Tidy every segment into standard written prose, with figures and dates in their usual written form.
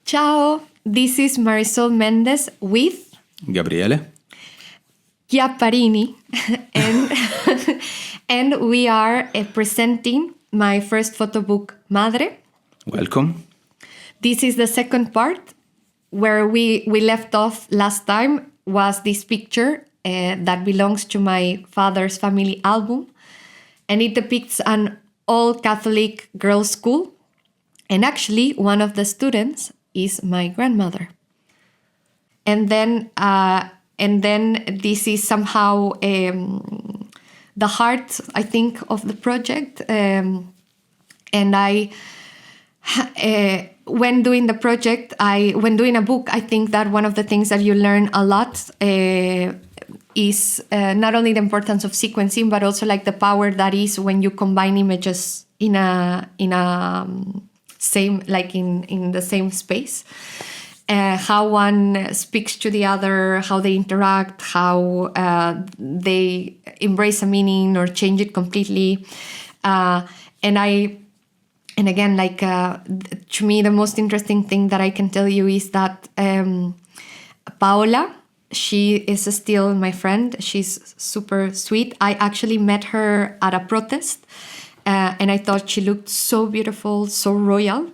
Ciao, this is Marisol Mendez with Gabriele. Chiapparini, and and we are presenting my first photobook, MADRE. Welcome. This is the second part. Where we left off last time was this picture that belongs to my father's family album, and it depicts an all-Catholic girls' school, and actually one of the students is my grandmother. And then this is somehow the heart, I think, of the project. And I, when doing the project, when doing a book, I think that one of the things that you learn a lot is not only the importance of sequencing, but also like the power that is when you combine images in a same, like in the same space. How one speaks to the other, how they interact, how they embrace a meaning or change it completely. And again, like to me, the most interesting thing that I can tell you is that Paola, she is still my friend. She's super sweet. I actually met her at a protest, and I thought she looked so beautiful, so royal.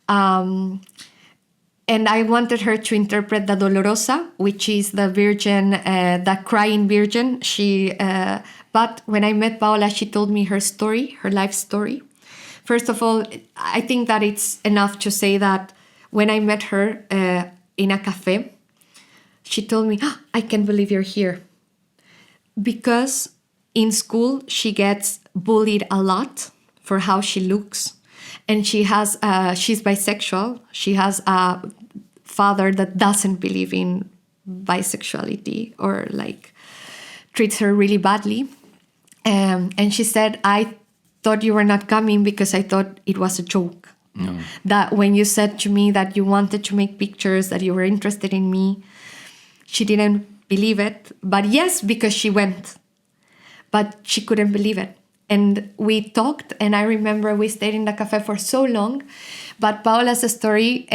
And I wanted her to interpret the Dolorosa, which is the Virgin, the crying Virgin. But when I met Paola, she told me her story, her life story. First of all, I think that it's enough to say that when I met her in a cafe, she told me, I can't believe you're here. Because in school, she gets bullied a lot for how she looks. And she's bisexual. She has a father that doesn't believe in bisexuality or like treats her really badly. And she said, I thought you were not coming because I thought it was a joke. No. That when you said to me that you wanted to make pictures, that you were interested in me, she didn't believe it. But yes, because she went. But she couldn't believe it. And we talked, and I remember we stayed in the cafe for so long. But Paola's story,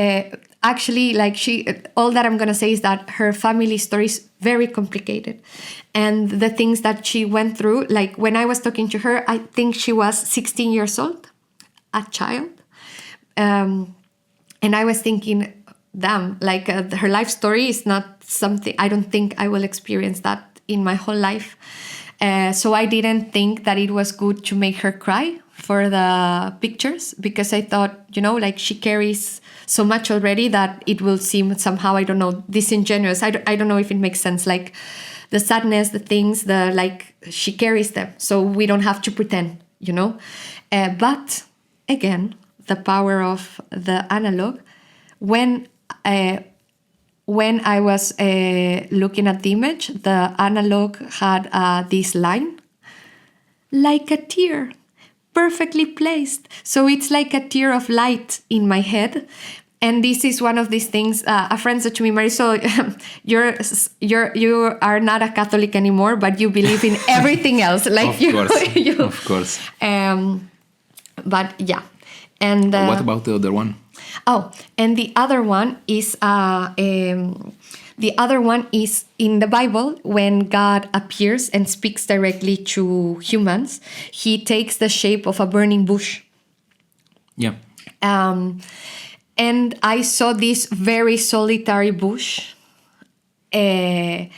actually, like all that I'm going to say is that her family story is very complicated. And the things that she went through, like when I was talking to her, I think she was 16 years old, a child. And I was thinking, damn, like her life story is not something, I don't think I will experience that in my whole life. So I didn't think that it was good to make her cry for the pictures because I thought, like she carries so much already that it will seem somehow, I don't know, disingenuous. I don't know if it makes sense. Like the sadness, the things, she carries them. So we don't have to pretend, But again, the power of the analog. When I was looking at the image, the analog had this line, like a tear, perfectly placed. So it's like a tear of light in my head. And this is one of these things. A friend said to me, Marisol, you are not a Catholic anymore, but you believe in everything else. Like Of course. But yeah. And what about the other one? Oh, and the other one is in the Bible when God appears and speaks directly to humans. He takes the shape of a burning bush. Yeah. And I saw this very solitary bush, and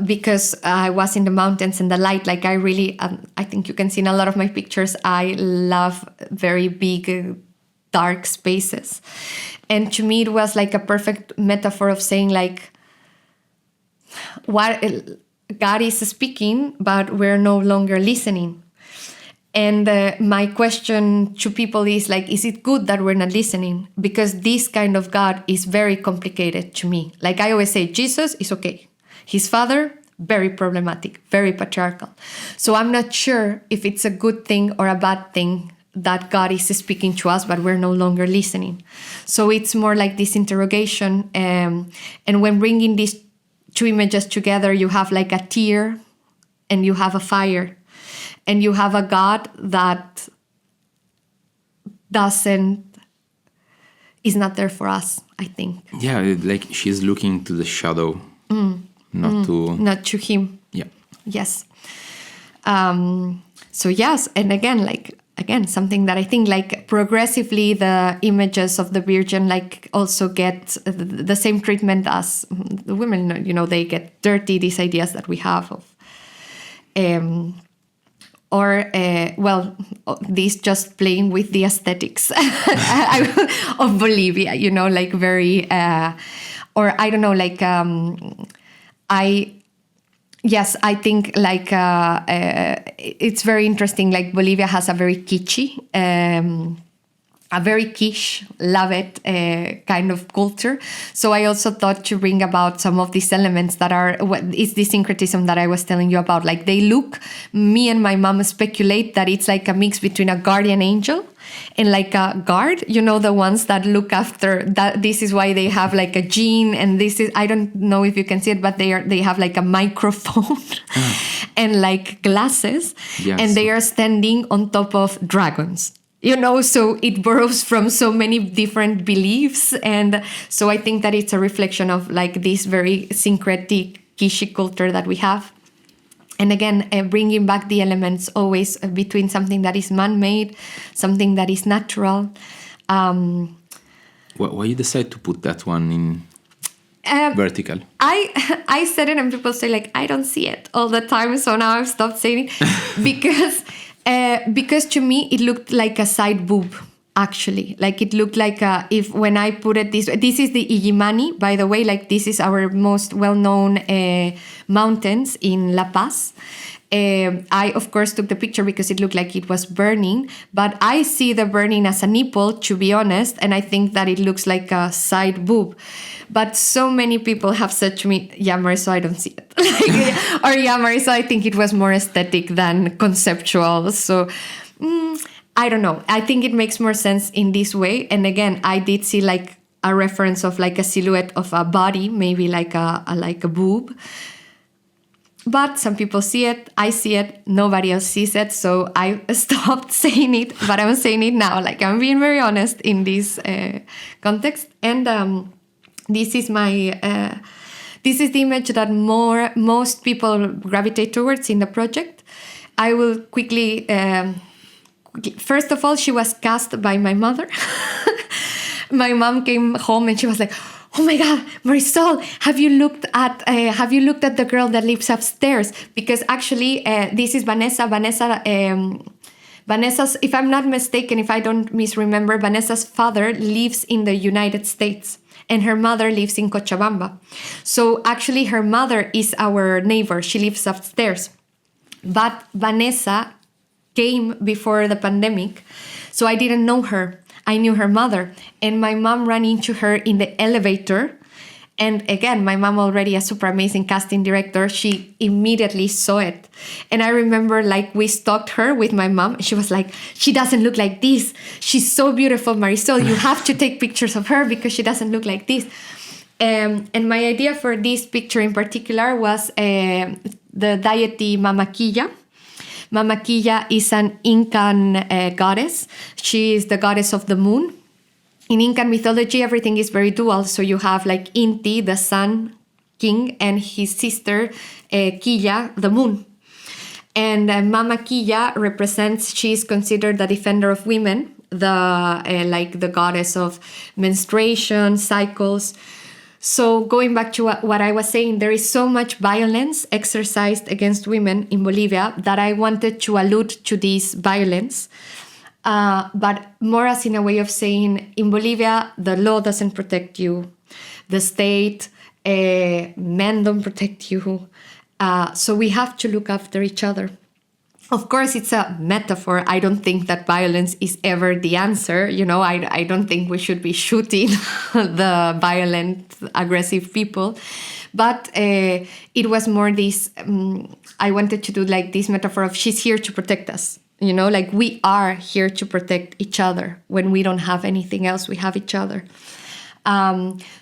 because I was in the mountains and the light, like I really, I think you can see in a lot of my pictures, I love very big, dark spaces. And to me, it was like a perfect metaphor of saying like, what God is speaking, but we're no longer listening. And my question to people is like, is it good that we're not listening? Because this kind of God is very complicated to me. Like I always say, Jesus is okay. His father, very problematic, very patriarchal. So I'm not sure if it's a good thing or a bad thing that God is speaking to us, but we're no longer listening. So it's more like this interrogation. And when bringing these two images together, you have like a tear and you have a fire. And you have a God that doesn't is not there for us, I think. Yeah, like she's looking to the shadow, not to... Not to him. Yeah. Yes. So yes, and again, something that I think like progressively the images of the Virgin like also get the same treatment as the women. You know, they get dirty, these ideas that we have of, this just playing with the aesthetics of Bolivia. You know, like very, or I don't know, like Yes, I think like it's very interesting. Like Bolivia has a very kitschy, a very quiche, love it kind of culture. So I also thought to bring about some of these elements that are is this syncretism that I was telling you about. Like they look, me and my mom speculate that it's like a mix between a guardian angel and like a guard, you know, the ones that look after that. This is why they have like a gene, and this is, I don't know if you can see it, but they have like a microphone and like glasses, yes. And they are standing on top of dragons. You know, so it borrows from so many different beliefs. And so I think that it's a reflection of like this very syncretic Kishi culture that we have. And again, bringing back the elements always between something that is man-made, something that is natural. Why you decide to put that one in vertical? I said it and people say like, I don't see it all the time. So now I've stopped saying it because to me, it looked like a side boob. Actually, like it looked like if when I put it this is the Illimani, by the way, like this is our most well-known mountains in La Paz. I, of course, took the picture because it looked like it was burning, but I see the burning as a nipple, to be honest, and I think that it looks like a side boob. But so many people have said to me, yeah, Marisol, I don't see it. Or yeah, Marisol, I think it was more aesthetic than conceptual. So... I don't know. I think it makes more sense in this way. And again, I did see like a reference of like a silhouette of a body, maybe like a boob. But some people see it. I see it. Nobody else sees it. So I stopped saying it. But I'm saying it now. Like I'm being very honest in this context. And this is my... this is the image that most people gravitate towards in the project. I will quickly... First of all, she was cast by my mother. My mom came home and she was like, "Oh my God, Marisol, have you looked at the girl that lives upstairs?" Because actually, this is Vanessa. Vanessa's, if I'm not mistaken, if I don't misremember, Vanessa's father lives in the United States and her mother lives in Cochabamba. So actually, her mother is our neighbor. She lives upstairs, but Vanessa came before the pandemic, so I didn't know her. I knew her mother, and my mom ran into her in the elevator. And again, my mom, already a super amazing casting director, she immediately saw it. And I remember like we stalked her with my mom. She was like, "She doesn't look like this. She's so beautiful, Marisol. You have to take pictures of her because she doesn't look like this." And my idea for this picture in particular was the deity Mama Quilla. Mama Quilla is an Incan goddess. She is the goddess of the moon. In Incan mythology, everything is very dual. So you have like Inti, the sun king, and his sister Quilla, the moon. And Mama Quilla represents, she is considered the defender of women, the goddess of menstruation, cycles. So going back to what I was saying, there is so much violence exercised against women in Bolivia that I wanted to allude to this violence, but more as in a way of saying, in Bolivia, the law doesn't protect you, the state, men don't protect you, so we have to look after each other. Of course, it's a metaphor. I don't think that violence is ever the answer. You know, I don't think we should be shooting the violent, aggressive people. But it was more this, I wanted to do like this metaphor of she's here to protect us. You know, like we are here to protect each other. When we don't have anything else, we have each other.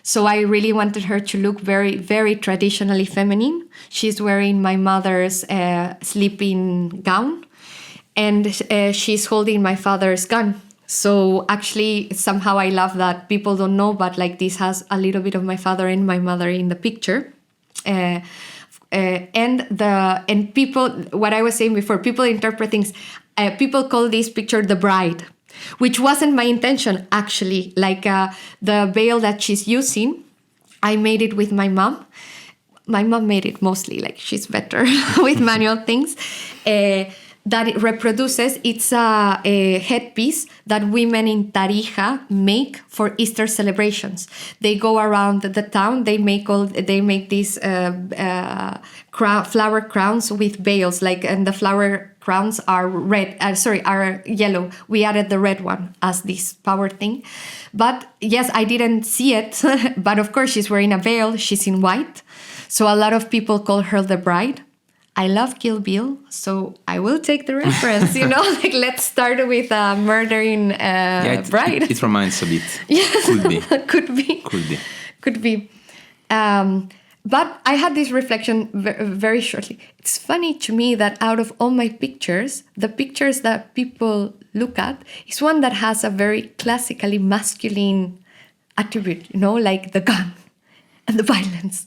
So I really wanted her to look very, very traditionally feminine. She's wearing my mother's sleeping gown, and she's holding my father's gun, So actually, somehow I love that people don't know, but like this has a little bit of my father and my mother in the picture. And people, what I was saying before, people interpret things. People call this picture the bride, which wasn't my intention actually. Like the veil that she's using, I made it with my mom. My mom made it mostly, like she's better with manual things. That it reproduces, it's a headpiece that women in Tarija make for Easter celebrations. They go around the town, they make these flower crowns with veils, like, and the flower crowns are are yellow. We added the red one as this power thing. But yes, I didn't see it, but of course she's wearing a veil, she's in white. So a lot of people call her the bride. I love Kill Bill, so I will take the reference, like let's start with a murdering bride. It reminds a bit. Yes. Could be. But I had this reflection very shortly. It's funny to me that out of all my pictures, the pictures that people look at is one that has a very classically masculine attribute, like the gun and the violence.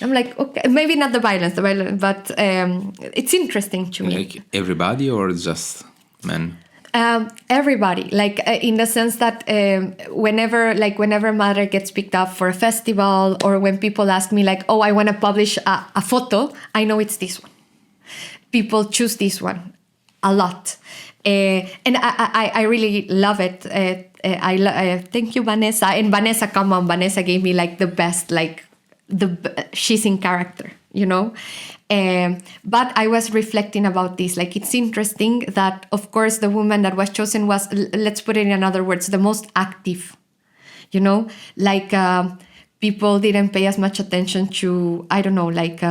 I'm like, okay, maybe not the violence, but it's interesting to me. Like everybody or just men? Everybody, like in the sense that whenever MADRE gets picked up for a festival, or when people ask me like, oh, I want to publish a photo, I know it's this one. People choose this one a lot. And I really love it. Thank you, Vanessa. And Vanessa, come on, Vanessa gave me like the best, like she's in character, But I was reflecting about this. Like, it's interesting that, of course, the woman that was chosen was, let's put it in other words, the most active, Like people didn't pay as much attention to, I don't know, like...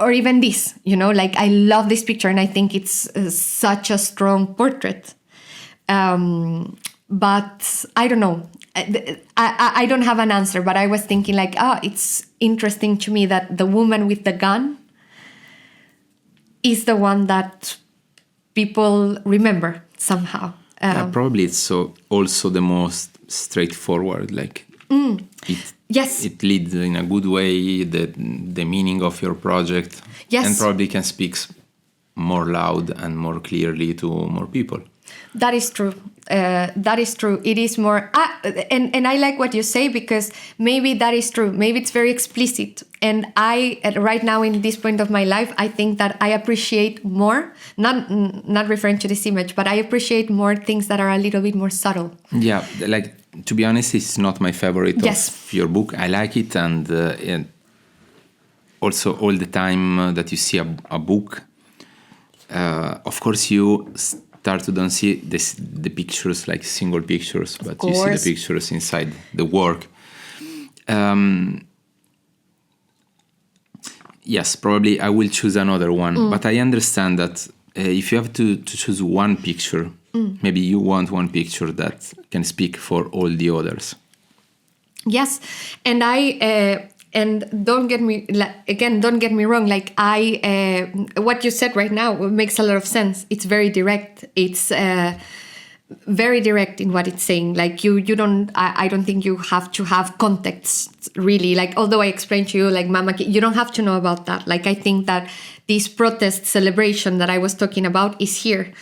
or even this, like I love this picture and I think it's such a strong portrait. But I don't know. I don't have an answer, but I was thinking like, it's interesting to me that the woman with the gun is the one that people remember somehow. Probably it's also the most straightforward, like yes, it leads in a good way the meaning of your project. Yes. And probably can speak more loud and more clearly to more people. That is true. That is true. It is more, and I like what you say, because maybe that is true. Maybe it's very explicit. And I, right now in this point of my life, I think that I appreciate more, not referring to this image, but I appreciate more things that are a little bit more subtle. Yeah, like, to be honest, it's not my favorite Yes. of your book. I like it, and also all the time that you see a book, of course you start to don't see the pictures like single pictures, but you see the pictures inside the work. Yes, probably I will choose another one, but I understand that if you have to choose one picture, maybe you want one picture that can speak for all the others. Yes, and and don't get me wrong. Like what you said right now makes a lot of sense. It's very direct. It's very direct in what it's saying. Like you don't. I don't think you have to have context really. Like, although I explained to you, like Mama, you don't have to know about that. Like, I think that this protest celebration that I was talking about is here.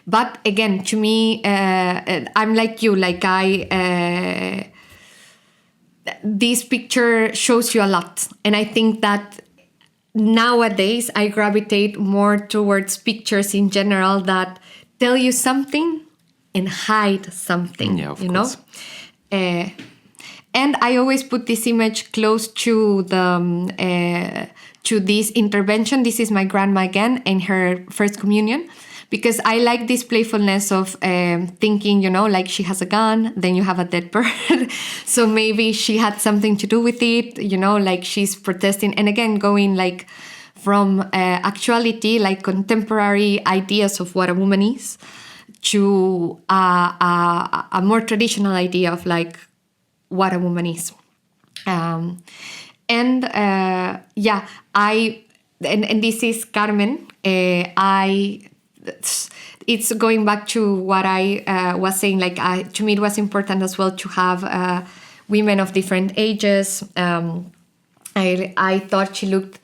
But again, to me, I'm like you. Like this picture shows you a lot. And I think that nowadays I gravitate more towards pictures in general that tell you something and hide something, yeah, of course. And I always put this image close to the to this intervention. This is my grandma again in her first communion. Because I like this playfulness of thinking, like she has a gun, then you have a dead bird. So maybe she had something to do with it, like she's protesting. And again, going like from actuality, like contemporary ideas of what a woman is, to a more traditional idea of like what a woman is. And this is Carmen. it's going back to what I was saying. Like, to me, it was important as well to have women of different ages. I thought she looked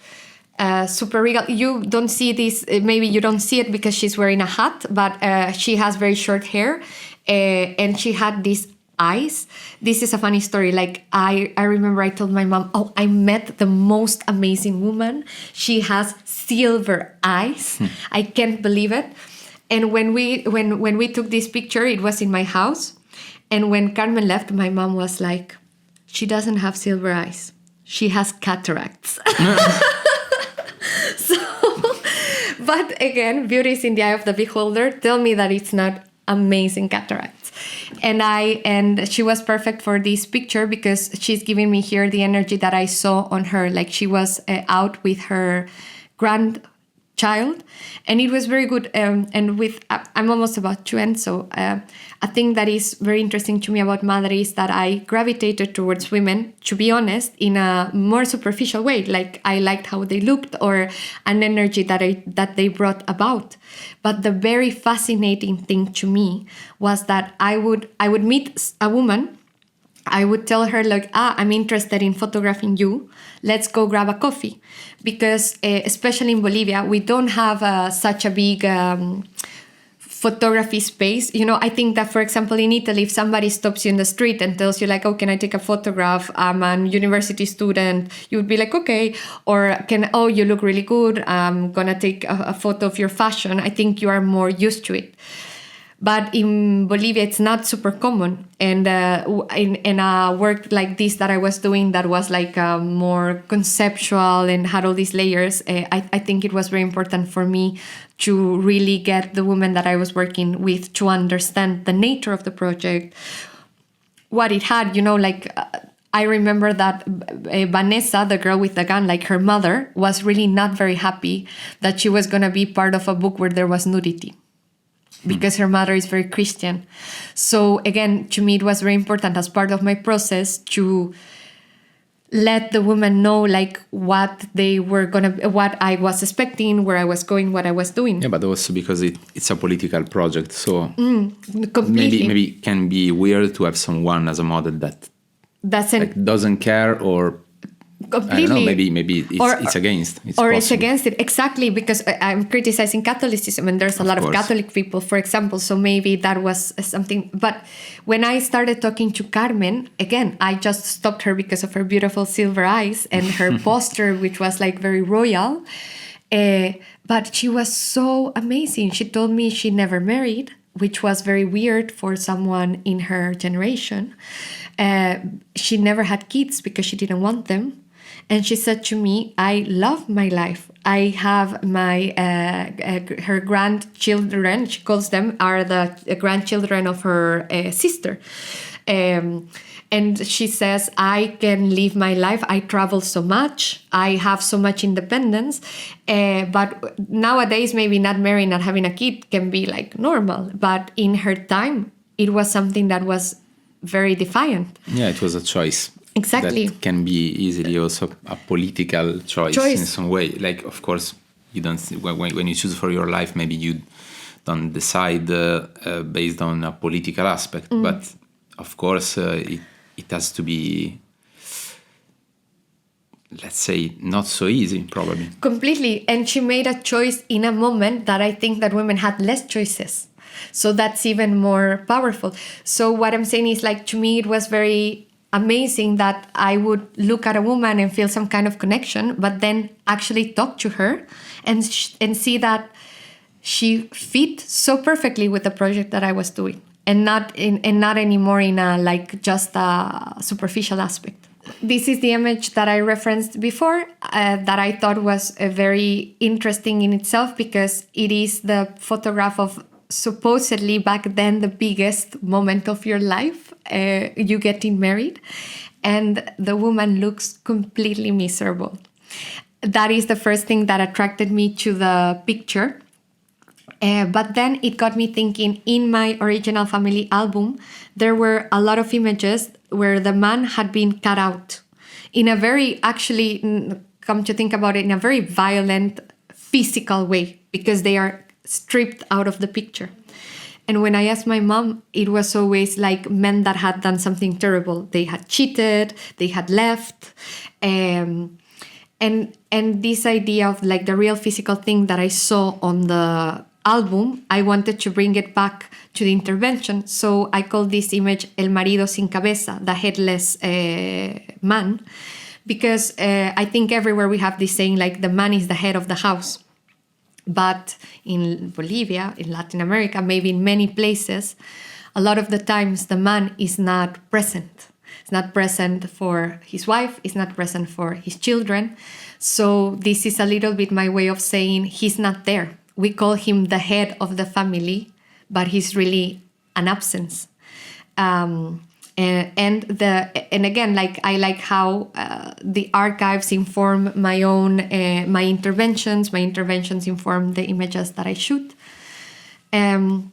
super regal. You don't see this, maybe you don't see it because she's wearing a hat, but she has very short hair, and she had these eyes. This is a funny story. Like, I remember I told my mom, oh, I met the most amazing woman. She has silver eyes. I can't believe it. And when we took this picture, it was in my house. And when Carmen left, my mom was like, she doesn't have silver eyes. She has cataracts. So, but again, beauty is in the eye of the beholder. Tell me that it's not amazing cataracts. And she was perfect for this picture because she's giving me here the energy that I saw on her. Like, she was out with her grandchild, and it was very good. And with I'm almost about to end, so a thing that is very interesting to me about Madre is that I gravitated towards women, to be honest, in a more superficial way. Like, I liked how they looked or an energy that they brought about. But the very fascinating thing to me was that I would meet a woman. I would tell her, like, I'm interested in photographing you. Let's go grab a coffee. Because especially in Bolivia, we don't have such a big photography space. You know, I think that, for example, in Italy, if somebody stops you in the street and tells you, like, oh, can I take a photograph? I'm a university student. You would be like, okay. Or you look really good. I'm going to take a photo of your fashion. I think you are more used to it. But in Bolivia, it's not super common. And in a work like this that I was doing that was like more conceptual and had all these layers, I think it was very important for me to really get the woman that I was working with to understand the nature of the project, what it had, you know, like... I remember that Vanessa, the girl with the gun, like her mother, was really not very happy that she was going to be part of a book where there was nudity, because her mother is very Christian. So again, to me, it was very important as part of my process to let the women know, like, what I was expecting, where I was going, what I was doing. Yeah, but also because it's a political project, so completely. maybe it can be weird to have someone as a model that doesn't care, or completely. I don't know, maybe it's against. It's against it. Exactly, because I'm criticizing Catholicism, and there's a lot of Catholic people, for example, so maybe that was something. But when I started talking to Carmen, again, I just stopped her because of her beautiful silver eyes and her posture, which was like very royal. But she was so amazing. She told me she never married, which was very weird for someone in her generation. She never had kids because she didn't want them. And she said to me, I love my life. I have my, her grandchildren, she calls them, are the grandchildren of her sister. And she says, I can live my life. I travel so much. I have so much independence. But nowadays, maybe not marrying, not having a kid can be like normal. But in her time, it was something that was very defiant. Yeah, it was a choice. Exactly. That can be easily also a political choice in some way. Like, of course, you don't when you choose for your life, maybe you don't decide based on a political aspect. But of course, it has to be, let's say, not so easy, probably. Completely. And she made a choice in a moment that I think that women had less choices. So that's even more powerful. So what I'm saying is, like, to me, it was very amazing that I would look at a woman and feel some kind of connection, but then actually talk to her and see that she fit so perfectly with the project that I was doing, and not anymore in a like just a superficial aspect. This is the image that I referenced before that I thought was very interesting in itself, because it is the photograph of supposedly back then the biggest moment of your life, you getting married, and the woman looks completely miserable. That is the first thing that attracted me to the picture. But then it got me thinking, in my original family album, there were a lot of images where the man had been cut out in a very, actually, come to think about it, in a very violent, physical way, because they are stripped out of the picture. And when I asked my mom, it was always like men that had done something terrible. They had cheated, they had left. And this idea of like the real physical thing that I saw on the album, I wanted to bring it back to the intervention. So I call this image El marido sin cabeza, the headless man, because I think everywhere we have this saying like the man is the head of the house. But in Bolivia, in Latin America, maybe in many places, a lot of the times the man is not present. It's not present for his wife, it's not present for his children. So this is a little bit my way of saying he's not there. We call him the head of the family, but he's really an absence. And again, like I like how the archives inform my own my interventions. My interventions inform the images that I shoot. And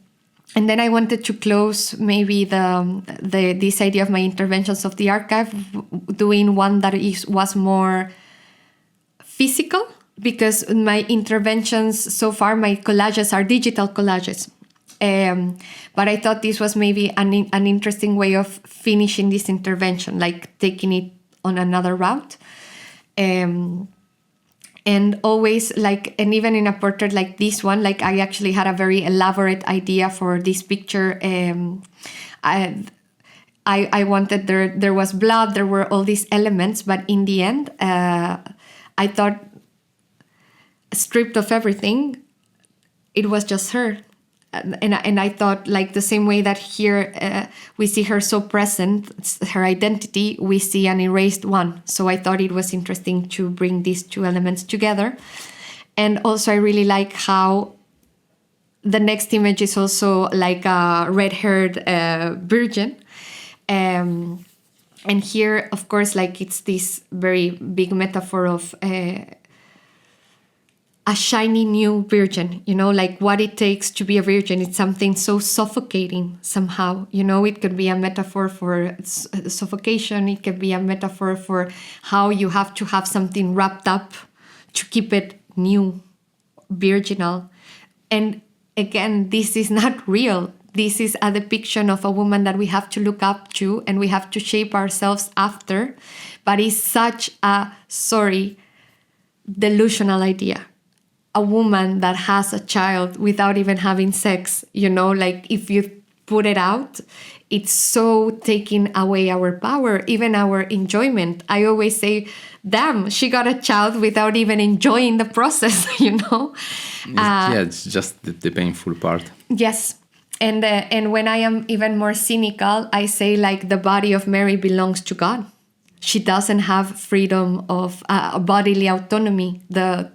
then I wanted to close maybe this idea of my interventions of the archive, doing one that was more physical, because my interventions so far, my collages are digital collages. But I thought this was maybe an interesting way of finishing this intervention, like taking it on another route. And always like, and even in a portrait like this one, like I actually had a very elaborate idea for this picture. I wanted there was blood, there were all these elements, but in the end, I thought, stripped of everything, it was just her. And I thought, like the same way that here we see her so present, her identity, we see an erased one. So I thought it was interesting to bring these two elements together. And also I really like how the next image is also like a red-haired virgin. And here, of course, like it's this very big metaphor of a shiny new virgin, you know, like what it takes to be a virgin. It's something so suffocating somehow, you know. It could be a metaphor for suffocation. It could be a metaphor for how you have to have something wrapped up to keep it new, virginal. And again, this is not real. This is a depiction of a woman that we have to look up to and we have to shape ourselves after. But it's such a, delusional idea. A woman that has a child without even having sex, you know, like if you put it out, it's so taking away our power, even our enjoyment. I always say, damn, she got a child without even enjoying the process, you know? It's just the painful part. Yes. And when I am even more cynical, I say like the body of Mary belongs to God. She doesn't have freedom of bodily autonomy, the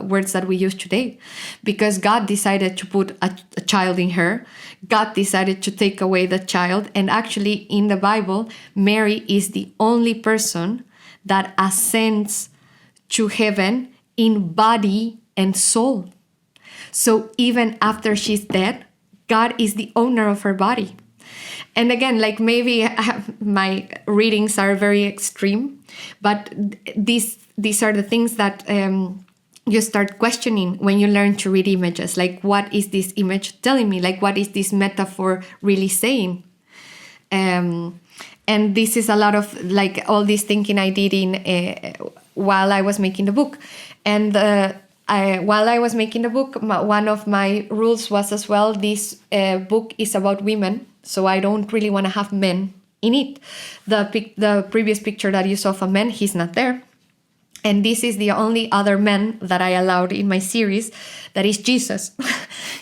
words that we use today, because God decided to put a child in her. God decided to take away the child. And actually in the Bible, Mary is the only person that ascends to heaven in body and soul. So even after she's dead, God is the owner of her body. And again, like maybe my readings are very extreme, but these are the things that you start questioning when you learn to read images. Like, what is this image telling me? Like, what is this metaphor really saying? And this is a lot of like all this thinking I did in while I was making the book. And while I was making the book, one of my rules was as well, this book is about women. So I don't really want to have men in it. The previous picture that you saw of a man, he's not there. And this is the only other man that I allowed in my series, that is Jesus.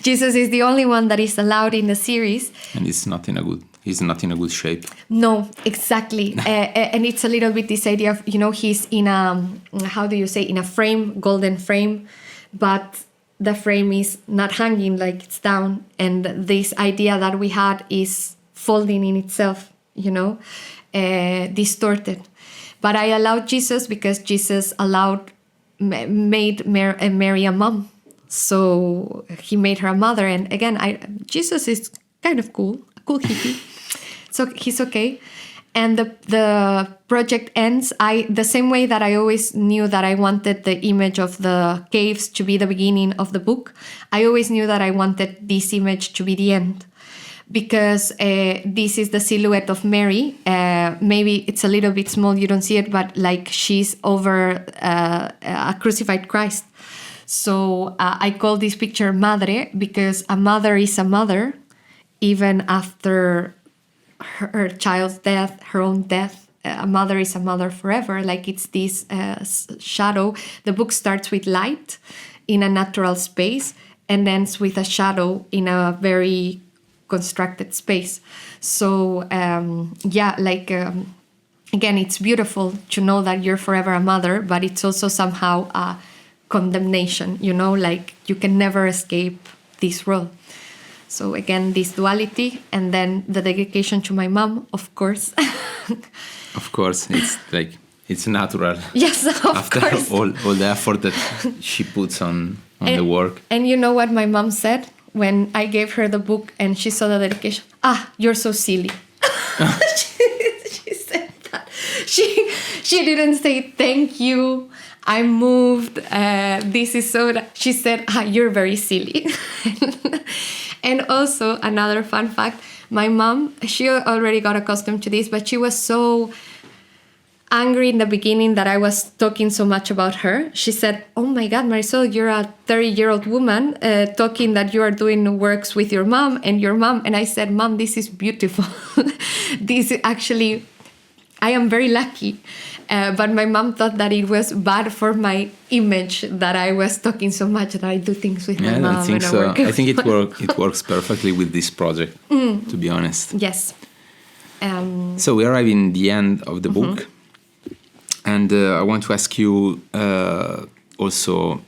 Jesus is the only one that is allowed in the series. And he's not in a good shape. No, exactly. And it's a little bit this idea of, you know, he's in a, how do you say, in a frame, golden frame, but the frame is not hanging, like it's down. And this idea that we had is folding in itself, you know, distorted. But I allowed Jesus because Jesus made Mary a mom. So he made her a mother. And again, Jesus is kind of cool, a cool hippie. So he's okay. And the project ends the same way that I always knew that I wanted the image of the caves to be the beginning of the book. I always knew that I wanted this image to be the end, because this is the silhouette of Mary. Maybe it's a little bit small, you don't see it, but like she's over a crucified Christ. So I call this picture Madre, because a mother is a mother even after her child's death, her own death. A mother is a mother forever. Like it's this shadow. The book starts with light in a natural space and ends with a shadow in a very constructed space. So again, it's beautiful to know that you're forever a mother, but it's also somehow a condemnation, like you can never escape this role. So again, this duality, and then the dedication to my mom, of course. Of course, it's natural. Yes, of After course. all the effort that she puts on the work. And you know what my mom said when I gave her the book and she saw the dedication? You're so silly. She said that. She didn't say thank you. I'm moved. This is so. She said, you're very silly. And also another fun fact, my mom, she already got accustomed to this, but she was so angry in the beginning that I was talking so much about her. She said, oh my God, Marisol, you're a 30-year-old woman talking that you are doing works with your mom and your mom. And I said, Mom, this is beautiful. This is actually, I am very lucky. But my mom thought that it was bad for my image that I was talking so much that I do things with my mom. I think so. I think it works perfectly with this project, to be honest. Yes. So we arrive in the end of the book. And I want to ask you also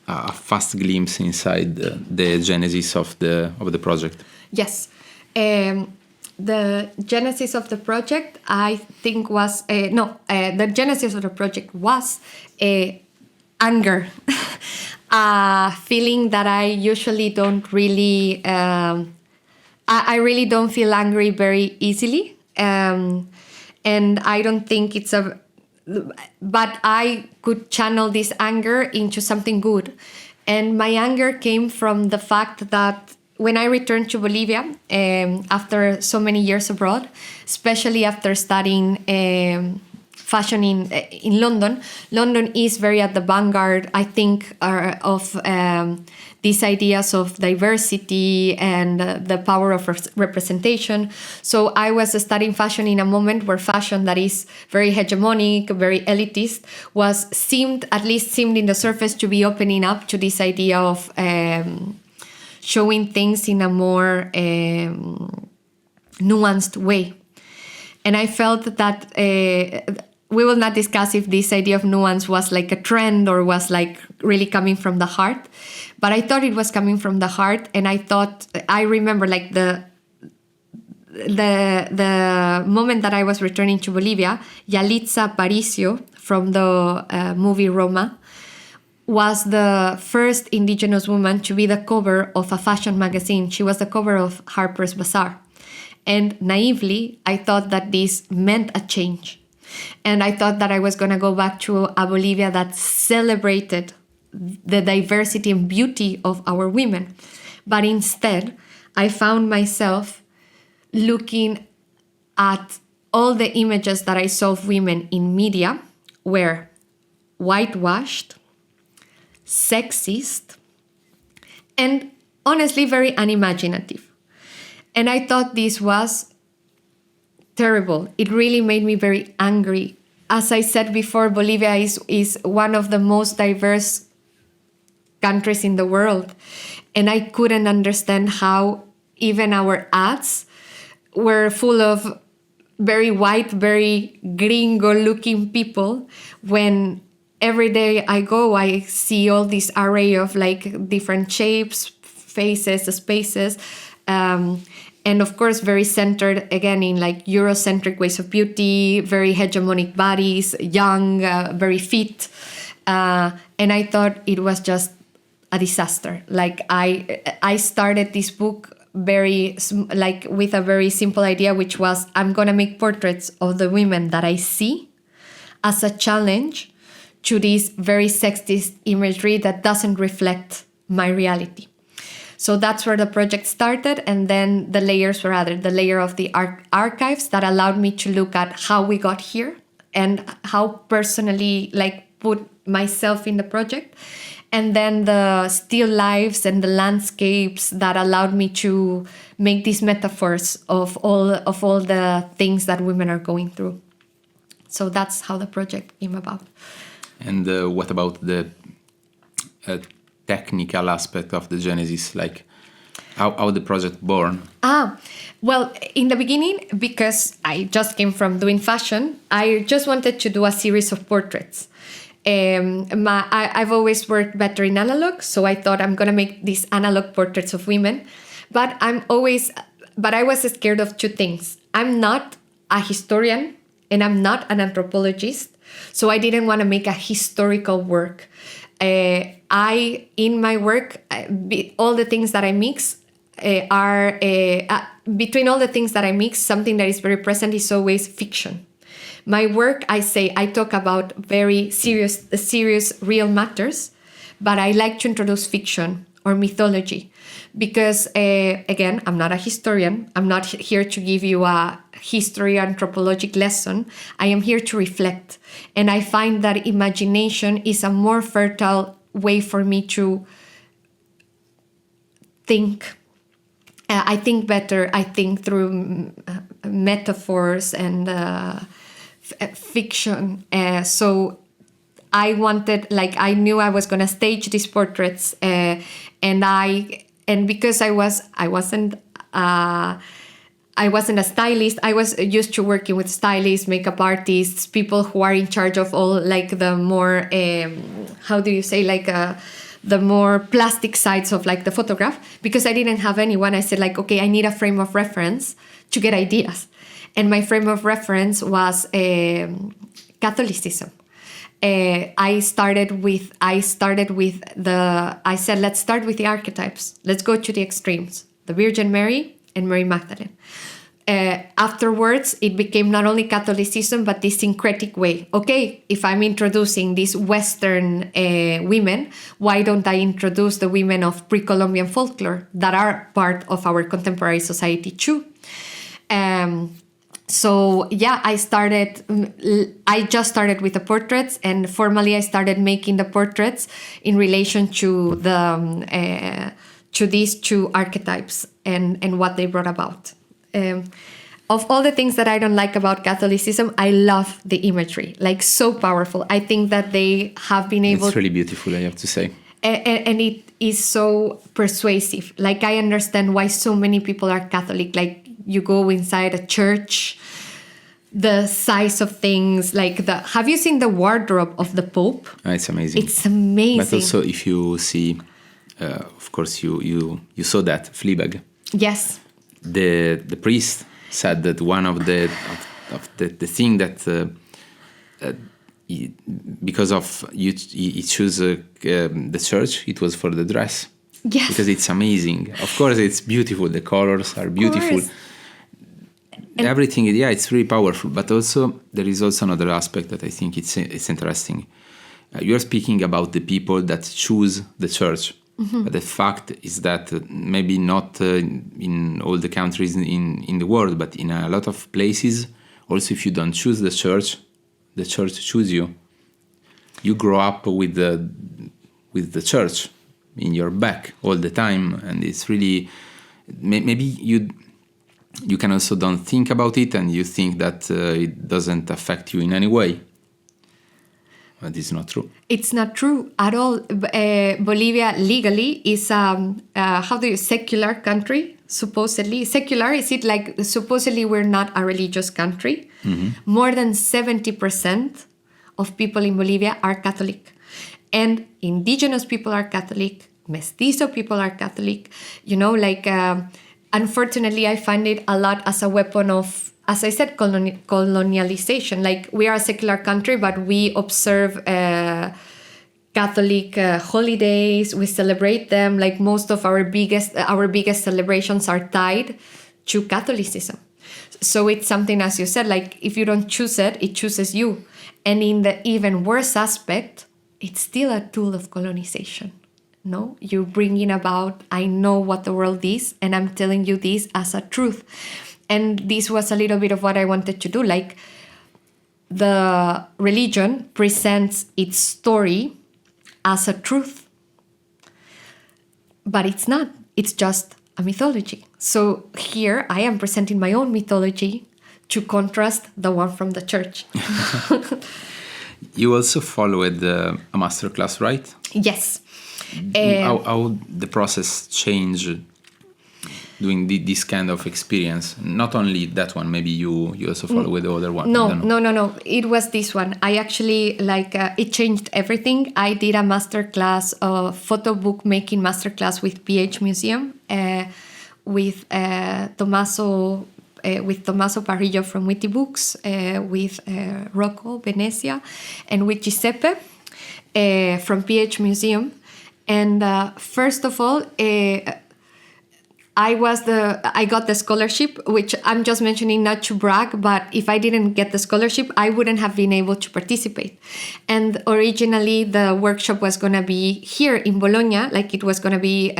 a fast glimpse inside the genesis of the project. Yes. The genesis of the project, I think, was the genesis of the project was anger, a feeling that I usually don't really. I really don't feel angry very easily, and I don't think it's a. But I could channel this anger into something good, and my anger came from the fact that when I returned to Bolivia after so many years abroad, especially after studying fashion in London, London is very at the vanguard, I think, of these ideas of diversity and the power of representation. So I was studying fashion in a moment where fashion that is very hegemonic, very elitist, seemed in the surface to be opening up to this idea of showing things in a more nuanced way. And I felt that we will not discuss if this idea of nuance was like a trend or was like really coming from the heart, but I thought it was coming from the heart. And I remember like the moment that I was returning to Bolivia, Yalitza Aparicio from the movie Roma was the first indigenous woman to be the cover of a fashion magazine. She was the cover of Harper's Bazaar. And naively, I thought that this meant a change. And I thought that I was going to go back to a Bolivia that celebrated the diversity and beauty of our women. But instead, I found myself looking at all the images that I saw of women in media were whitewashed, sexist, and honestly very unimaginative. And I thought this was terrible. It really made me very angry. As I said before, Bolivia is one of the most diverse countries in the world. And I couldn't understand how even our ads were full of very white, very gringo-looking people when every day I go, I see all this array of like different shapes, faces, spaces, and of course very centered again in like Eurocentric ways of beauty, very hegemonic bodies, young, very fit, and I thought it was just a disaster. Like I started this book with a very simple idea, which was I'm going to make portraits of the women that I see as a challenge to this very sexist imagery that doesn't reflect my reality. So that's where the project started. And then the layers were added, the layer of the archives that allowed me to look at how we got here and how personally put myself in the project. And then the still lives and the landscapes that allowed me to make these metaphors of all the things that women are going through. So that's how the project came about. And what about the technical aspect of the genesis? Like how the project born? Well, in the beginning, because I just came from doing fashion, I just wanted to do a series of portraits. I've always worked better in analog, so I thought I'm gonna make these analog portraits of women. But I was scared of two things. I'm not a historian and I'm not an anthropologist, so I didn't want to make a historical work. In my work, all the things that I mix are between all the things that I mix, something that is very present is always fiction. My work, I talk about very serious real matters, but I like to introduce fiction or mythology because, again, I'm not a historian. I'm not here to give you a history anthropologic lesson. I am here to reflect. And I find that imagination is a more fertile way for me to think. I think better. I think through metaphors and fiction. So I wanted, I knew I was going to stage these portraits, and because I wasn't a stylist. I was used to working with stylists, makeup artists, people who are in charge of all the more the more plastic sides of the photograph. Because I didn't have anyone, I said okay, I need a frame of reference to get ideas. And my frame of reference was Catholicism. I said, let's start with the archetypes. Let's go to the extremes. The Virgin Mary and Mary Magdalene. Afterwards, it became not only Catholicism, but this syncretic way. Okay, if I'm introducing these Western women, why don't I introduce the women of pre-Columbian folklore that are part of our contemporary society too? So yeah, I just started with the portraits, and formally I started making the portraits in relation to to these two archetypes and what they brought about. Of all the things that I don't like about Catholicism, I love the imagery, so powerful. I think that they have been able. It's really beautiful, I have to say. And it is so persuasive. I understand why so many people are Catholic. You go inside a church, the size of things, have you seen the wardrobe of the Pope? It's amazing. It's amazing. But also, if you see, of course, you saw that Fleabag. Yes. The priest said that one of the thing that because of he chose the church, it was for the dress. Yes. Because it's amazing. Of course, it's beautiful. The colors are beautiful. Everything, it's really powerful. But also, there is also another aspect that I think it's interesting. You're speaking about the people that choose the church. Mm-hmm. But the fact is that maybe not in all the countries in the world, but in a lot of places, also if you don't choose the church chooses you. You grow up with the church in your back all the time, and it's really maybe you can also don't think about it, and you think that it doesn't affect you in any way. But it's not true. It's not true at all. Bolivia legally is secular country, supposedly. Secular, is it supposedly we're not a religious country? Mm-hmm. More than 70% of people in Bolivia are Catholic. And indigenous people are Catholic, mestizo people are Catholic. Unfortunately, I find it a lot as a weapon of, as I said, colonialization. We are a secular country, but we observe Catholic holidays. We celebrate them. Like most of our biggest celebrations are tied to Catholicism. So it's something, as you said, like if you don't choose it, it chooses you. And in the even worse aspect, it's still a tool of colonization. No, you're bringing about, I know what the world is, and I'm telling you this as a truth. And this was a little bit of what I wanted to do. Like the religion presents its story as a truth, but it's not. It's just a mythology. So here I am presenting my own mythology to contrast the one from the church. You also followed a masterclass, right? Yes. How the process changed doing this kind of experience? Not only that one, maybe you also follow with the other one. No. It was this one. I actually it changed everything. I did a masterclass, photo book making masterclass with PH Museum, with Tommaso Parrillo from Witty Books, with Rocco Venezia, and with Giuseppe from PH Museum. And first of all, I got the scholarship, which I'm just mentioning not to brag, but if I didn't get the scholarship, I wouldn't have been able to participate. And originally the workshop was going to be here in Bologna, like it was going to be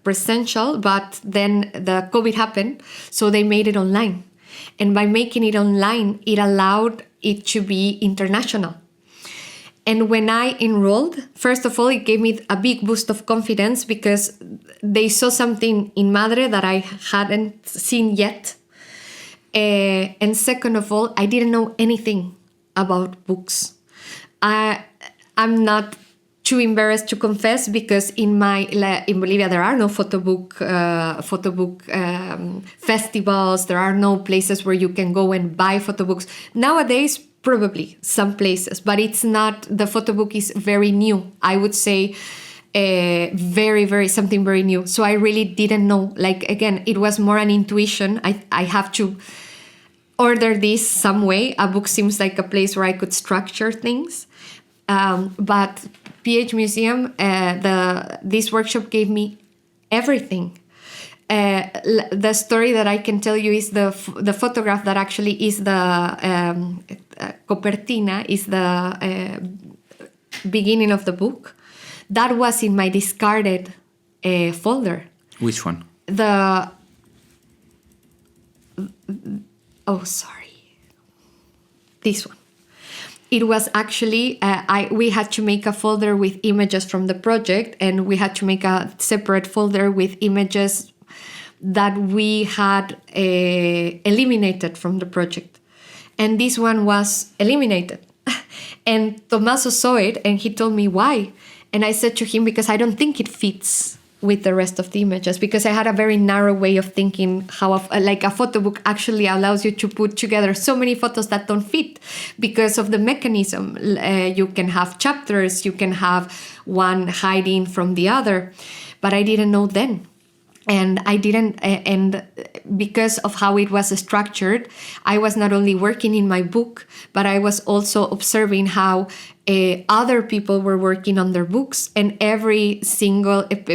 presential, but then the COVID happened, so they made it online. And by making it online, it allowed it to be international. And when I enrolled, first of all, it gave me a big boost of confidence because they saw something in MADRE that I hadn't seen yet. And second of all, I didn't know anything about books. I'm not too embarrassed to confess because in Bolivia there are no photobook festivals. There are no places where you can go and buy photobooks. Nowadays, probably some places, but it's not. The photo book is very new. I would say something very new. So I really didn't know. Like, again, it was more an intuition. I have to order this some way. A book seems like a place where I could structure things. But PH Museum, this workshop gave me everything. The story that I can tell you is the photograph that actually is the copertina, is the beginning of the book. That was in my discarded folder. Which one? This one. It was actually, we had to make a folder with images from the project, and we had to make a separate folder with images that we had eliminated from the project. And this one was eliminated. And Tommaso saw it and he told me why. And I said to him, because I don't think it fits with the rest of the images, because I had a very narrow way of thinking how a photo book actually allows you to put together so many photos that don't fit because of the mechanism. You can have chapters, you can have one hiding from the other, but I didn't know then. And because of how it was structured, I was not only working in my book, but I was also observing how other people were working on their books. And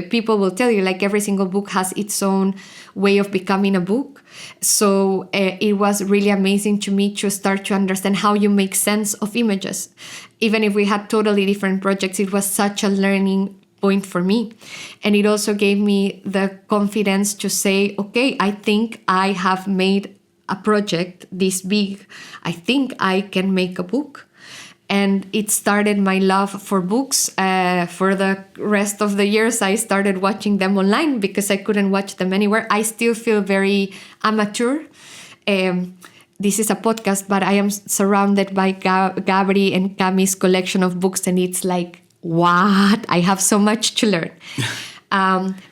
people will tell you, like, every single book has its own way of becoming a book. So it was really amazing to me to start to understand how you make sense of images. Even if we had totally different projects, it was such a learning point for me. And it also gave me the confidence to say, okay, I think I have made a project this big. I think I can make a book. And it started my love for books. For the rest of the years, I started watching them online because I couldn't watch them anywhere. I still feel very amateur. This is a podcast, but I am surrounded by Gabri and Cami's collection of books, and it's like, what? I have so much to learn.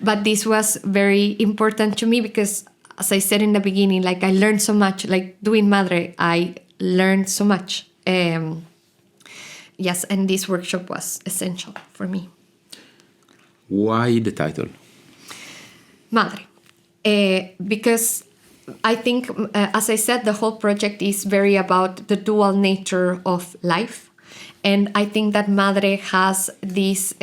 But this was very important to me because, as I said in the beginning, like, I learned so much. Like, doing MADRE, I learned so much. Yes, and this workshop was essential for me. Why the title? MADRE. Because I think, as I said, the whole project is very about the dual nature of life. And I think that madre has this,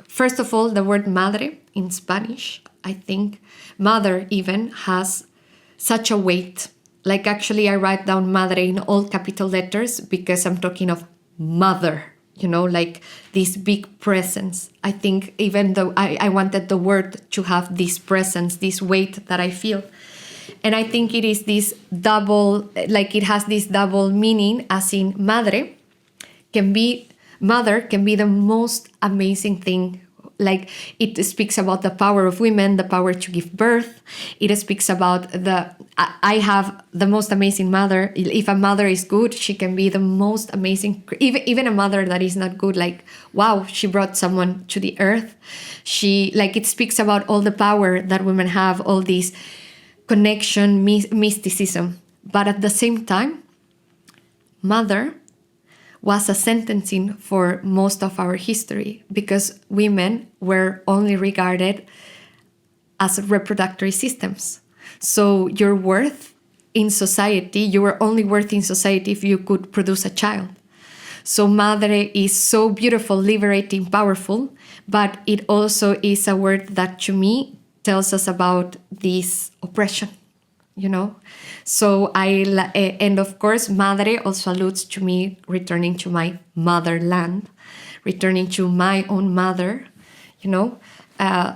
first of all, the word madre in Spanish, I think mother even has such a weight. Like actually I write down madre in all capital letters because I'm talking of mother, like this big presence. I think even though I wanted the word to have this presence, this weight that I feel. And I think it is this double, like it has this double meaning, as in mother can be the most amazing thing. Like it speaks about the power of women, the power to give birth. It speaks about I have the most amazing mother. If a mother is good, she can be the most amazing. Even a mother that is not good, like, wow, she brought someone to the earth. It speaks about all the power that women have, all these connection, mysticism. But at the same time, mother was a sentencing for most of our history because women were only regarded as reproductory systems. So your worth in society, you were only worth in society if you could produce a child. So madre is so beautiful, liberating, powerful, but it also is a word that to me tells us about this oppression. So and of course, madre also alludes to me returning to my motherland, returning to my own mother,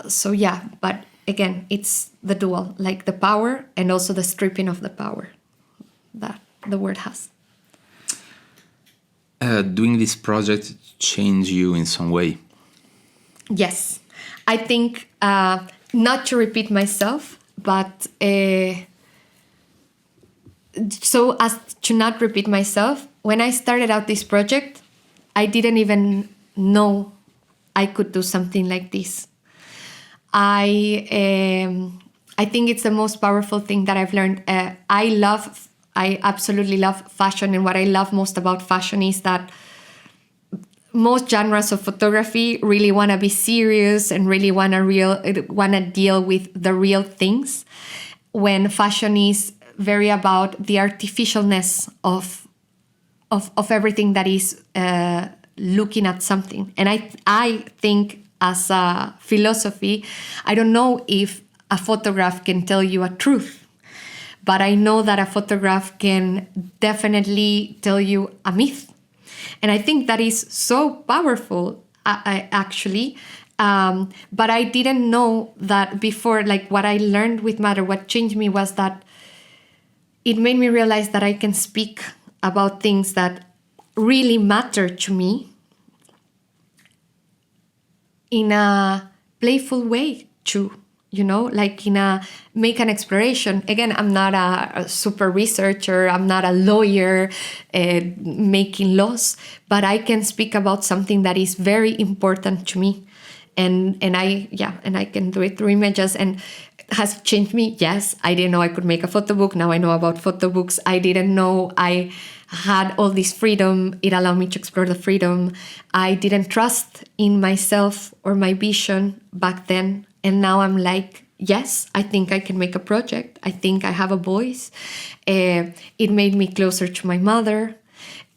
So yeah, but again, it's the dual, like the power and also the stripping of the power that the word has. Doing this project change you in some way? Yes, I think not to repeat myself, but so as to not repeat myself, when I started out this project, I didn't even know I could do something like this. I think it's the most powerful thing that I've learned. I absolutely love fashion, and what I love most about fashion is that most genres of photography really want to be serious and really want to deal with the real things, when fashion is very about the artificialness of everything that is looking at something. And I think as a philosophy, I don't know if a photograph can tell you a truth, but I know that a photograph can definitely tell you a myth. And I think that is so powerful, actually. But I didn't know that before. Like what I learned with MADRE, what changed me was that it made me realize that I can speak about things that really matter to me in a playful way too, like make an exploration. Again, I'm not a super researcher, I'm not a lawyer making laws, but I can speak about something that is very important to me. And I can do it through images. And has it changed me? Yes. I didn't know I could make a photo book. Now I know about photo books. I didn't know I had all this freedom. It allowed me to explore the freedom. I didn't trust in myself or my vision back then. And now I'm like, yes, I think I can make a project. I think I have a voice. It made me closer to my mother.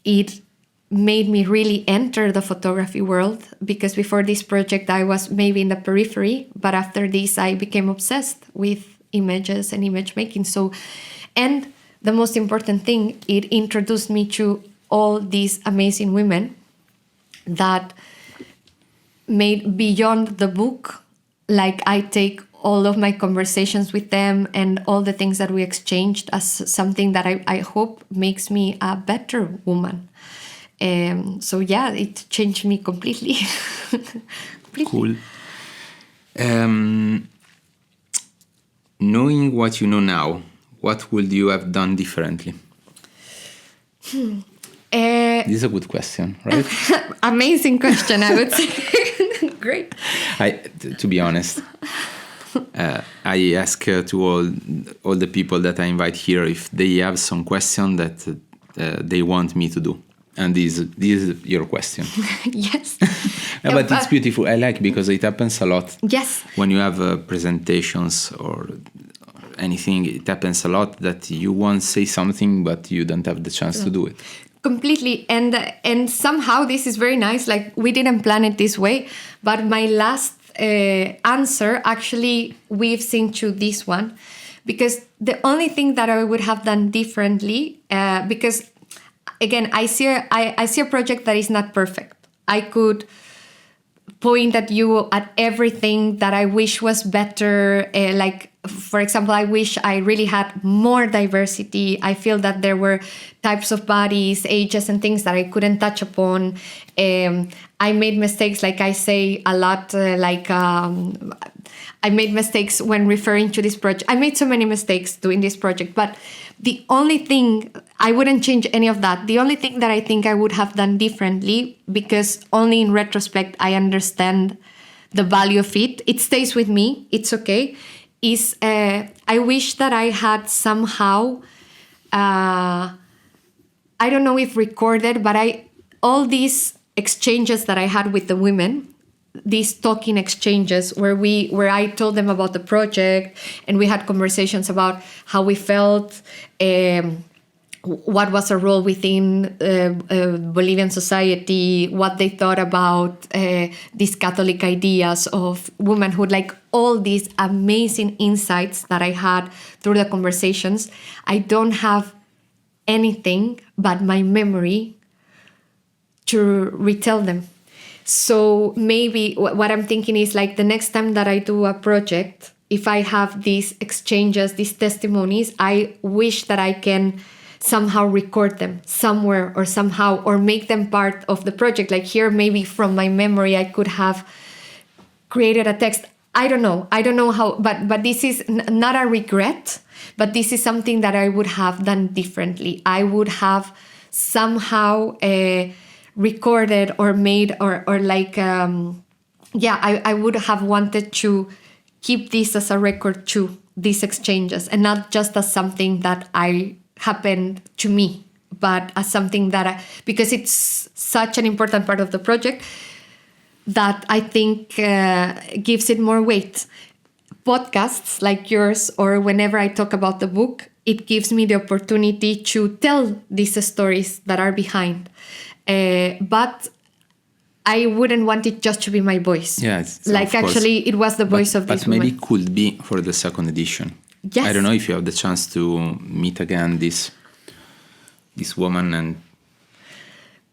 It made me really enter the photography world, because before this project I was maybe in the periphery, but after this I became obsessed with images and image making. So, and the most important thing, it introduced me to all these amazing women that made beyond the book, like I take all of my conversations with them and all the things that we exchanged as something that I hope makes me a better woman. So yeah, it changed me completely. Cool. Knowing what you know now, what would you have done differently? This is a good question, right? Amazing question, I would say. Great. To be honest, I ask to all the people that I invite here if they have some question that they want me to do. And this is your question. Yes. But it's beautiful. I like, because it happens a lot. Yes. When you have presentations or anything, it happens a lot that you want to say something, but you don't have the chance to do it. Completely. And somehow this is very nice. Like, we didn't plan it this way, but my last answer actually weaves into this one, because the only thing that I would have done differently, because again, I see a project that is not perfect. I could point at you at everything that I wish was better. Like, for example, I wish I really had more diversity. I feel that there were types of bodies, ages, and things that I couldn't touch upon. I made mistakes, like I say a lot, I made mistakes when referring to this project. I made so many mistakes doing this project, but the only thing, I wouldn't change any of that. The only thing that I think I would have done differently, because only in retrospect I understand the value of it, it stays with me, it's okay, is I wish that I had somehow, I don't know if recorded, but all these exchanges that I had with the women, these talking exchanges where I told them about the project, and we had conversations about how we felt, what was our role within Bolivian society, what they thought about these Catholic ideas of womanhood, like all these amazing insights that I had through the conversations. I don't have anything but my memory to retell them. So maybe what I'm thinking is, like, the next time that I do a project, if I have these exchanges, these testimonies, I wish that I can somehow record them somewhere or somehow, or make them part of the project. Like, here, maybe from my memory, I could have created a text. I don't know how, but this is not a regret, but this is something that I would have done differently. I would have somehow recorded or made or like I would have wanted to keep this as a record too, these exchanges, and not just as something that happened to me, but as something that because it's such an important part of the project that I think gives it more weight. Podcasts like yours, or whenever I talk about the book, it gives me the opportunity to tell these stories that are behind. But I wouldn't want it just to be my voice. Yes, like, actually, it was the voice of this woman. But maybe it could be for the second edition. Yes. I don't know if you have the chance to meet again this woman and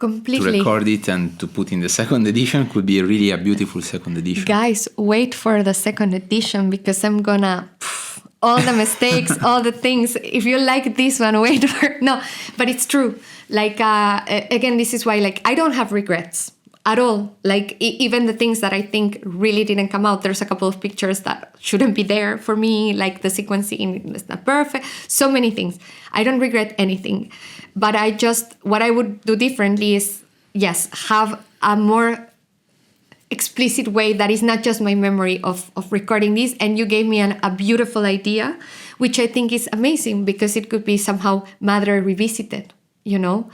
completely to record it and to put in the second edition. Could be really a beautiful second edition. Guys, wait for the second edition, because I'm gonna all the mistakes, all the things. If you like this one, wait for no. But it's true. Like, again, this is why, like, I don't have regrets at all. Like, even the things that I think really didn't come out. There's a couple of pictures that shouldn't be there for me, like the sequencing is not perfect. So many things. I don't regret anything. But what I would do differently is, yes, have a more explicit way that is not just my memory of recording this. And you gave me a beautiful idea, which I think is amazing, because it could be somehow MADRE revisited, you know,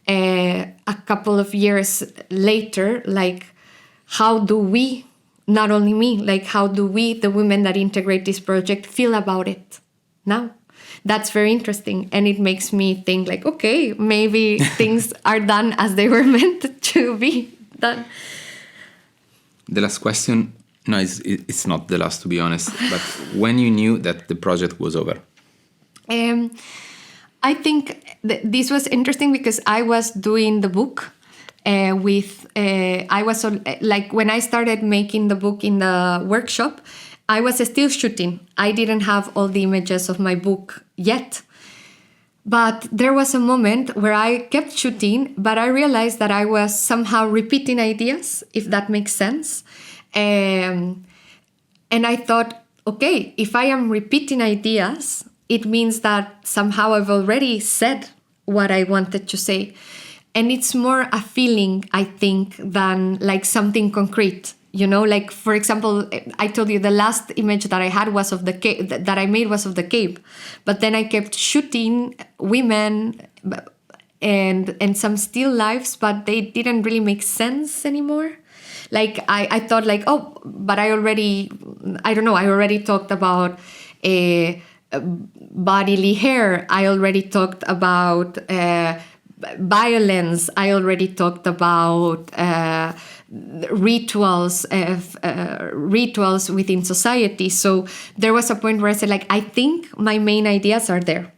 a couple of years later. Like, how do we, not only me, like, how do we, the women that integrate this project, feel about it now? That's very interesting. And it makes me think, like, okay, maybe things are done as they were meant to be done. The last question, no, it's not the last, to be honest, but when you knew that the project was over? I think this was interesting, because I was doing the book I was like, when I started making the book in the workshop, I was still shooting. I didn't have all the images of my book yet. But there was a moment where I kept shooting, but I realized that I was somehow repeating ideas, if that makes sense. And I thought, okay, if I am repeating ideas, it means that somehow I've already said what I wanted to say. And it's more a feeling, I think, than like something concrete. You know, like, for example, I told you the last image that I had was of the cave, that I made was of the cave. But then I kept shooting women and some still lifes, but they didn't really make sense anymore. Like, I thought, like, oh, but I already talked about bodily hair. I already talked about violence. I already talked about rituals within society. So there was a point where I said, like, I think my main ideas are there.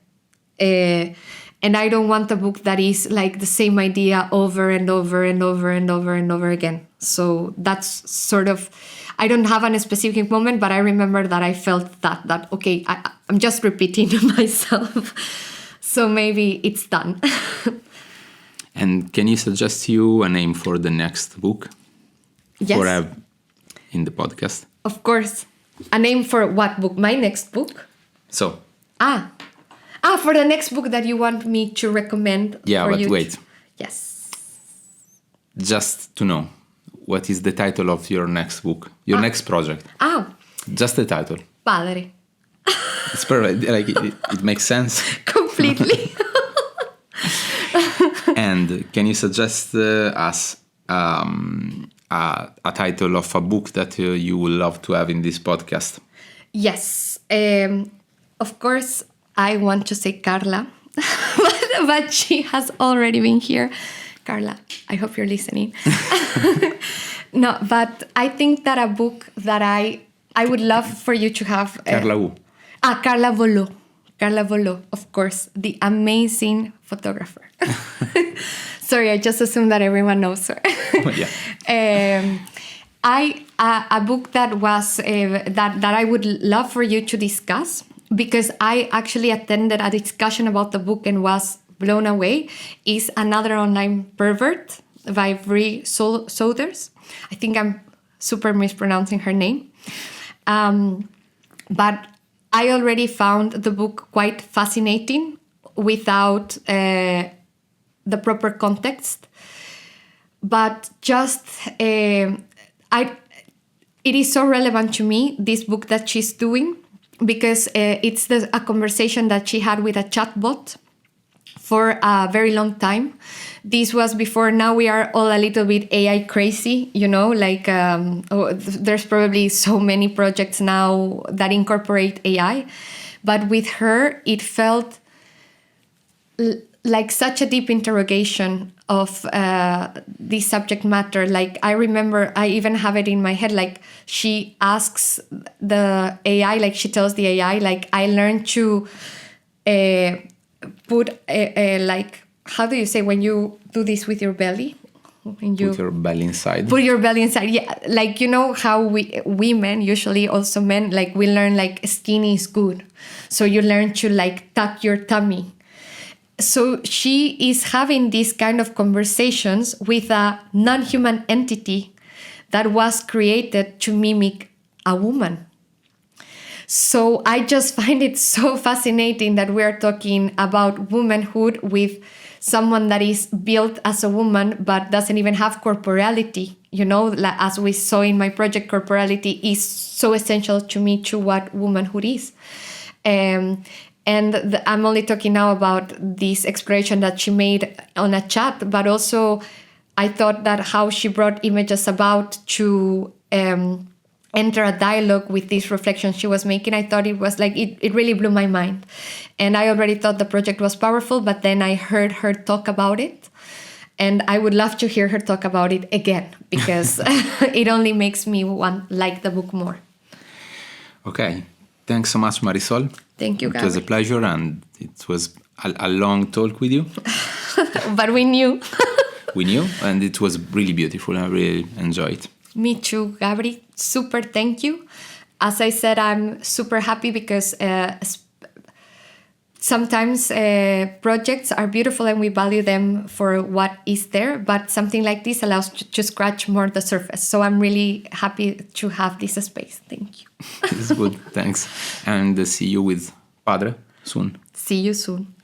And I don't want a book that is like the same idea over and over and over and over and over again. So that's sort of, I don't have a specific moment, but I remember that I felt that okay, I'm just repeating myself. So maybe it's done. And can you suggest you a name for the next book? Yes. For in the podcast? Of course. A name for what book? My next book? So. For the next book that you want me to recommend. Yeah, for but you wait. Yes. Just to know, what is the title of your next book? Your next project? Just the title. Padre. It's perfect. Like it makes sense. Completely. And can you suggest us a title of a book that you would love to have in this podcast? Yes. Of course, I want to say Carla, but she has already been here. Carla, I hope you're listening. No, but I think that a book that I would love for you to have... Carla who? Carla Volo. Carla Volo, of course, the amazing photographer. Sorry, I just assumed that everyone knows her. Yeah. A book that was that I would love for you to discuss, because I actually attended a discussion about the book and was blown away, is Another Online Pervert by Bree Souders. I think I'm super mispronouncing her name. But I already found the book quite fascinating without the proper context. But just, it is so relevant to me, this book that she's doing, because it's a conversation that she had with a chatbot for a very long time. This was before, now we are all a little bit AI crazy, you know, like there's probably so many projects now that incorporate AI. But with her, it felt like such a deep interrogation of this subject matter. Like, I remember, I even have it in my head, like she asks the AI, like she tells the AI, like, I learned to put like, how do you say when you do this with your belly? When you put your belly inside. Put your belly inside, yeah. Like, you know how women, usually also men, like we learn like skinny is good. So you learn to like tuck your tummy. So she is having these kind of conversations with a non-human entity that was created to mimic a woman. So I just find it so fascinating that we are talking about womanhood with someone that is built as a woman but doesn't even have corporality. You know, as we saw in my project, corporality is so essential to me, to what womanhood is. And I'm only talking now about this exploration that she made on a chat, but also I thought that how she brought images about to enter a dialogue with this reflection she was making, I thought it was like, it really blew my mind. And I already thought the project was powerful, but then I heard her talk about it. And I would love to hear her talk about it again, because it only makes me like the book more. Okay. Thanks so much, Marisol. Thank you, Gabby. It was a pleasure, and it was a long talk with you. But we knew. We knew, and it was really beautiful. I really enjoyed it. Me too, Gabri. Super thank you. As I said, I'm super happy because sometimes projects are beautiful and we value them for what is there, but something like this allows to scratch more the surface. So I'm really happy to have this space. Thank you. It's good. Thanks. And see you with Padre soon. See you soon.